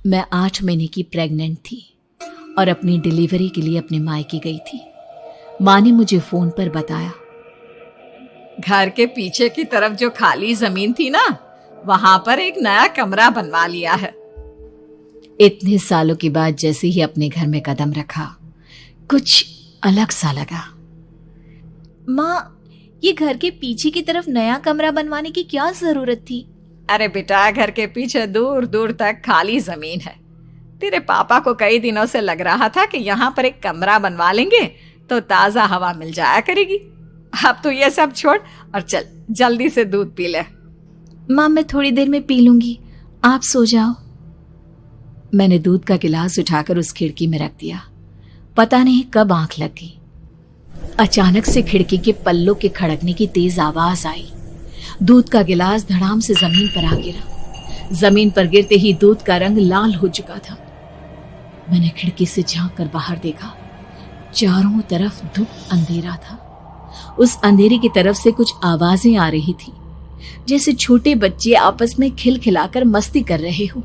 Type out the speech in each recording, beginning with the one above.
मैं 8 महीने की प्रेग्नेंट थी और अपनी डिलीवरी के लिए अपने मायके गई थी। माँ ने मुझे फोन पर बताया, घर के पीछे की तरफ जो खाली जमीन थी ना, वहां पर एक नया कमरा बनवा लिया है। इतने सालों के बाद जैसे ही अपने घर में कदम रखा, कुछ अलग सा लगा। माँ, ये घर के पीछे की तरफ नया कमरा बनवाने की क्या जरूरत थी? अरे बेटा, घर के पीछे दूर दूर तक खाली जमीन है। तेरे पापा को कई दिनों से लग रहा था कि यहाँ पर एक कमरा बनवा लेंगे तो ताजा हवा मिल जाया करेगी। अब तो ये सब छोड़ और चल जल्दी से दूध पी ले। माँ, मैं थोड़ी देर में पी लूंगी, आप सो जाओ। मैंने दूध का गिलास उठाकर उस खिड़की में रख दिया। पता नहीं कब आंख लग गई। अचानक से खिड़की के पल्लों के खड़कने की तेज आवाज आई। दूध का गिलास धड़ाम से जमीन पर आ गिरा। जमीन पर गिरते ही दूध का रंग लाल हो चुका था। मैंने खिड़की से झांक कर बाहर देखा। चारों तरफ धुप अंधेरा था। उस अंधेरे की तरफ से कुछ आवाजें आ रही थी, जैसे छोटे बच्चे आपस में खिलखिलाकर मस्ती कर रहे हो।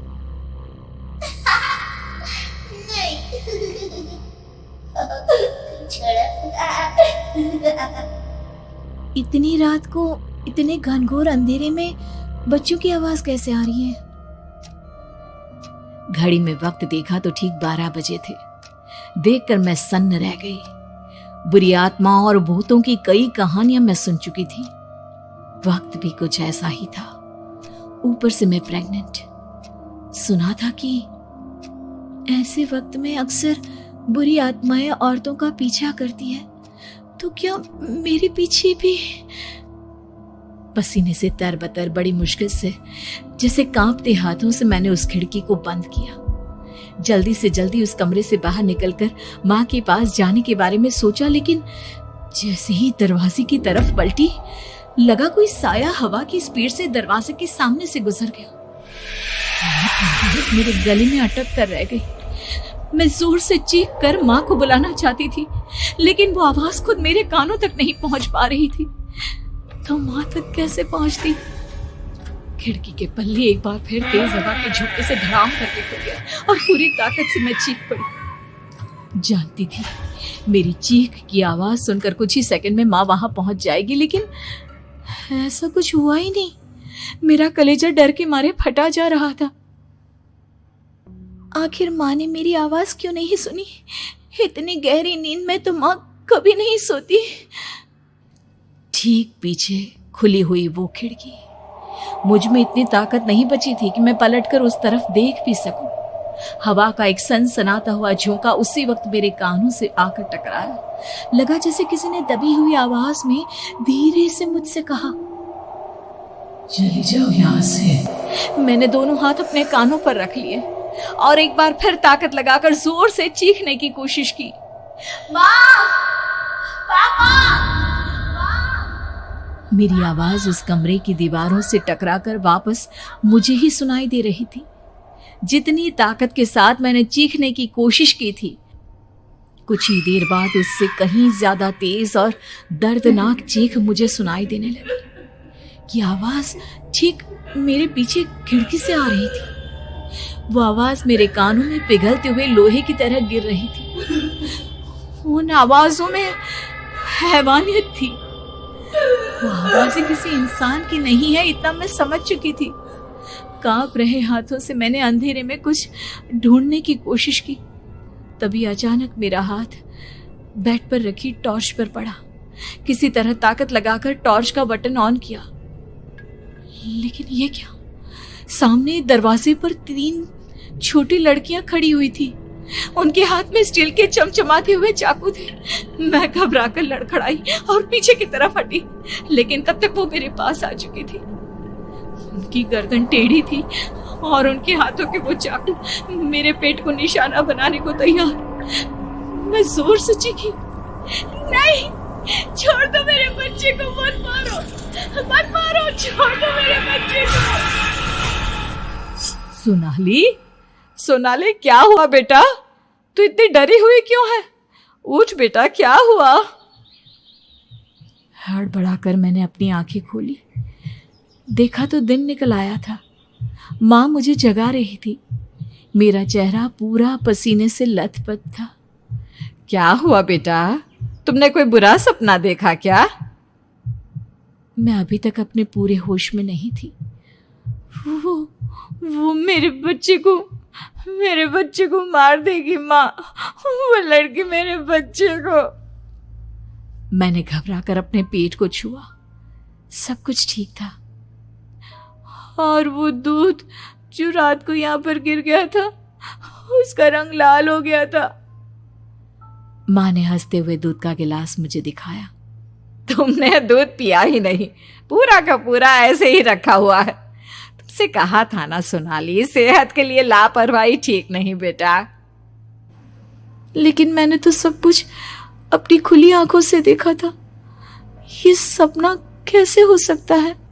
इतनी रात को इतने घनघोर अंधेरे में बच्चों की आवाज कैसे आ रही है? घड़ी में वक्त देखा तो ठीक 12 बजे थे। देखकर मैं सन्न रह गई। बुरी आत्माओं और भूतों की कई कहानियां मैं सुन चुकी थी। वक्त भी कुछ ऐसा ही था। ऊपर से मैं प्रेग्नेंट। सुना था कि ऐसे वक्त में अक्सर बुरी आत्माएं औरतों का पीछा करती है, तो क्या मेरे पीछे भी? पसीने से तरबतर बड़ी मुश्किल से, जैसे कांपते हाथों से मैंने उस खिड़की को बंद किया। जल्दी से जल्दी उस कमरे से बाहर निकलकर माँ के पास जाने के बारे में सोचा, लेकिन जैसे ही दरवाजे की तरफ पलटी, लगा कोई साया हवा की स्पीड से दरवाजे के सामने से गुजर गया। मेरे गले में अटक कर रह गई। मैं जोर से चीख कर माँ को बुलाना चाहती थी, लेकिन वो आवाज खुद मेरे कानों तक नहीं पहुंच पा रही थी। तो माँ तक कैसे पहुंचती? खिड़की के पल्ले एक बार फिर तेज हवा के झोंके से धड़ाम करके खुल गया और पूरी ताकत से मैं चीख पड़ी। जानती थी मेरी चीख की आवाज सुनकर कुछ ही सेकंड में माँ वहां पहुंच जाएगी, लेकिन ऐसा कुछ हुआ ही नहीं। मेरा कलेजा डर के मारे फटा जा रहा था। आखिर माँ ने मेरी आवाज क्यों नहीं सुनी? इतनी गहरी नींद में तो माँ कभी नहीं सोती। ठीक पीछे खुली हुई वो खिड़की। मुझ में इतनी ताकत नहीं बची थी कि मैं पलटकर उस तरफ देख भी सकूं। हवा का एक सनसनाता हुआ झोंका उसी वक्त मेरे कानों से आकर टकराया। लगा जैसे किसी ने दबी हुई आवाज में धीरे से मुझसे कहा, चली जाओ यहां से। मैंने दोनों हाथ अपने कानों पर रख लिए और एक बार फिर ताकत लगाकर जोर से चीखने की कोशिश की। माँ! पापा! मेरी आवाज उस कमरे की दीवारों से टकराकर वापस मुझे ही सुनाई दे रही थी। जितनी ताकत के साथ मैंने चीखने की कोशिश की थी, कुछ ही देर बाद उससे कहीं ज्यादा तेज और दर्दनाक चीख मुझे सुनाई देने लगी। ये आवाज ठीक मेरे पीछे खिड़की से आ रही थी। वो आवाज मेरे कानों में पिघलते हुए लोहे की तरह गिर रही थी। उन आवाजों में हैवानियत थी। वो आवाजें किसी इंसान की नहीं है, इतना मैं समझ चुकी थी। कांप रहे हाथों से मैंने अंधेरे में कुछ ढूंढने की कोशिश की। तभी अचानक मेरा हाथ बेड पर रखी टॉर्च पर पड़ा। किसी तरह ताकत लगाकर टॉर्च का बटन ऑन किया, लेकिन ये क्या? सामने दरवाजे पर 3 छोटी लड़कियां खड़ी हुई थी। उनके हाथ में स्टील के चमचमाते हुए चाकू थे। मैं घबराकर लड़खड़ाई और पीछे की तरफ हटी, लेकिन तब तक वो मेरे पास आ चुकी थी। उनकी गर्दन टेढ़ी थी और उनके हाथों के वो चाकू मेरे पेट को निशाना बनाने को तैयार। मैं जोर से चीखी, नहीं, छोड़ दो मेरे बच्चे को, मत मारो, मत मारो, छोड़ दो मेरे बच्चे को। सोनाली, क्या हुआ बेटा? तू इतनी डरी हुई क्यों है? उठ बेटा, क्या हुआ? हड़बड़ाकर मैंने अपनी आंखें खोली। देखा तो दिन निकल आया था। माँ मुझे जगा रही थी। मेरा चेहरा पूरा पसीने से लथपथ था। क्या हुआ बेटा, तुमने कोई बुरा सपना देखा क्या? मैं अभी तक अपने पूरे होश में नहीं थी। वो मेरे बच्चे को मार देगी माँ। वो लड़की मेरे बच्चे को। मैंने घबरा कर अपने पेट को छुआ। सब कुछ ठीक था। और वो दूध जो रात को यहाँ पर गिर गया था, उसका रंग लाल हो गया था। माँ ने हंसते हुए दूध का गिलास मुझे दिखाया। तुमने दूध पिया ही नहीं, पूरा का पूरा ऐसे ही रखा हुआ है। तुमसे कहा था ना सोनाली, सेहत के लिए लापरवाही ठीक नहीं बेटा। लेकिन मैंने तो सब कुछ अपनी खुली आंखों से देखा था। ये सपना कैसे हो सकता है?